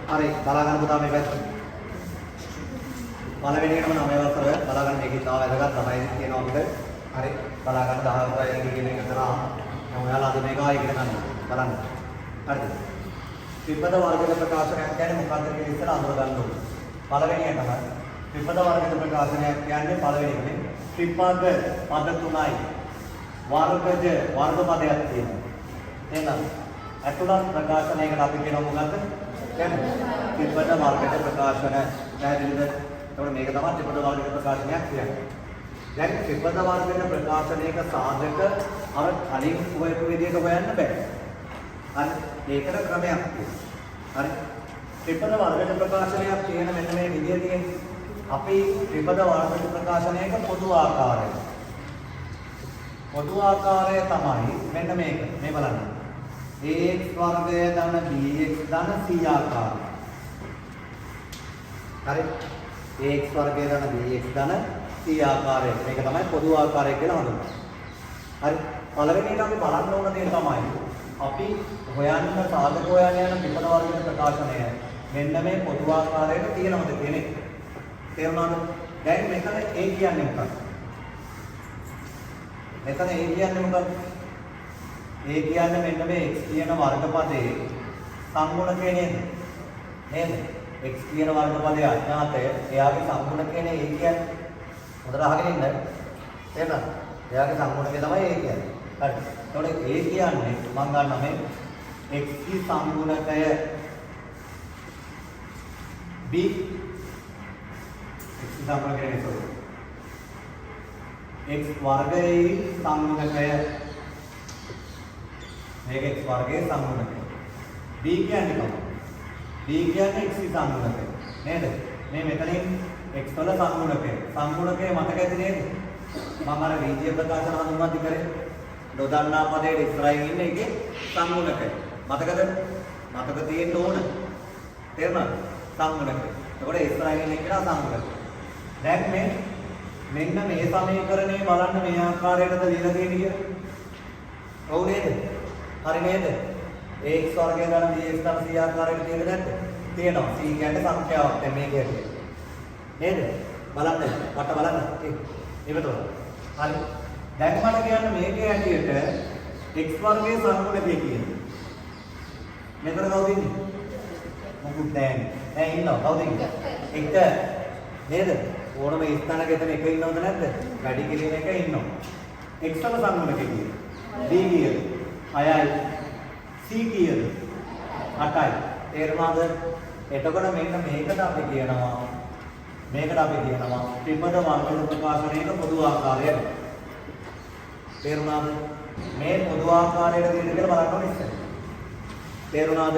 හරි බලා ගන්න පුතා මේ පැත්ත. පළවෙනි එකම 9 වසර බලා ගන්න මේකේ තාම වැදගත් ළමයි කියනවා අපිට. හරි බලා ගන්න 10 වසරයි කියන එක කරා. දැන් ඔයාලා අද මේක ආයෙ ඉගෙන ගන්න. බලන්න. හරිද? ත්‍රිපද වර්ගක ප්‍රකාශනයක් කියන්නේ මොකක්ද කියලා ඉස්සර අඳුර ගන්න ඕනේ. පළවෙනි එක තමයි ත්‍රිපද වර්ගක ප්‍රකාශනයක් කියන්නේ පළවෙනි එකනේ ත්‍රිපද පද තුනයි වර්ගජ වර්ග පදයක් තියෙනවා. එහෙනම් අතුලත් ප්‍රකාශනයකට අපි කියනවා මොකද්ද? කියන්නේ ත්‍රිපද වර්ගක ප්‍රකාශන පැහැදිලිද? එතකොට මේක තමයි ත්‍රිපද වර්ගක ප්‍රකාශනයක් කියන්නේ. දැන් ත්‍රිපද වර්ගක ප්‍රකාශනයක සාධක අර කලින් හොයපු විදිහට හොයන්න බෑ. හරි ඒකට ක්‍රමයක් තියෙනවා. හරි ත්‍රිපද වර්ගක ප්‍රකාශනයක් කියන මෙන්න මේ විදිය තියෙන්නේ. අපි ත්‍රිපද වර්ගක ප්‍රකාශනයක පොදු ආකාරය. පොදු ආකාරය තමයි මෙන්න මේක. මේ බලන්න. ax වර්ගය ධන bx ධන c ආකාරය. හරි ax වර්ගය ධන bx ධන c ආකාරය. මේක තමයි පොදු ආකාරය කියලා හඳුන්වන්නේ. හරි පළවෙනියට අපි බලන්න ඕන දේ තමයි අපි හොයන්න සාධක හොයන්න යන ත්‍රිපද වර්ගක ප්‍රකාශනය මෙන්න මේ පොදු ආකාරයට තියෙනවද කියන එක. තේරුණාද? දැන් මෙතන a කියන්නේ මොකක්ද? මෙතන a කියන්නේ මොකක්ද? a කියන්නේ මෙන්න මේ x කියන වර්ගපදයේ සම්ගුණකය නේද? නේද? x කියන වර්ගපදයේ අඥාතය එයාගේ සම්ගුණකය නේ a කියන්නේ. හොඳට අහගෙන ඉන්න. තේරුණාද? එයාගේ සම්ගුණකය තමයි a කියන්නේ. හරි. එතකොට a කියන්නේ මම ගන්නවා මේ x කී සම්ගුණකය b x සම්ගුණකය නේ x වර්ගයේ සම්ගුණකය මේක x වර්ගයේ සම්ගුණකය b කියන්නේ කොහොමද? b කියන්නේ x සම්ගුණකය නේද? මේ මෙතනින් x වල සම්ගුණකය මතක ඇති නේද? මම අර රීජිය ප්‍රකාශන හඳුන්වද්දි කරේ නොදන්නා පදයේ ඉස්සරහින් ඉන්නේ ඒකේ සම්ගුණකය මතකද? මතක තියෙන්න ඕන. තේරුණාද? සම්ගුණකය. එතකොට ඉස්සරහින් ඉන්නේ කියලා සම්ගුණකය. දැන් මෙන්න මේ සමීකරණය බලන්න මේ ආකාරයටද ලියලා තියෙන්නේ කියලා. ඔව් නේද? හරි නේද? ax වර්ගය ගන්න bx ගන්න c ආකාරයට තියෙන්නේ නැද්ද? තියෙනවා. c කියන්නේ සංඛ්‍යාවක් දැන් මේ කියන්නේ. නේද? බලන්න. වට බලන්න. ඉවතොල. හරි. දැන් මට කියන්න මේකේ ඇටියට x වර්ගයේ සම්ගුණකය කියන්නේ. මෙතන කවුද ඉන්නේ? මොකුත් නැහැ. දැන් ඉන්නවා. කවුද ඉන්නේ? එක නේද? ඕනම ස්ථානක එතන එක ඉන්නවද නැද්ද? වැඩි කිලින එක ඉන්නවා. x වල සම්ගුණකය කියන්නේ. d කීයද? 6යි. c කීයද? 8යි. තේරුණාද? එතකොට මෙන්න මේකට අපි කියනවා ත්‍රිපද වර්ගක ප්‍රකාශනයක පොදු ආකාරය. තේරුණාද? මේ පොදු ආකාරයට තියෙන කියලා බලන්න ඕනේ ඉතින්. තේරුණාද?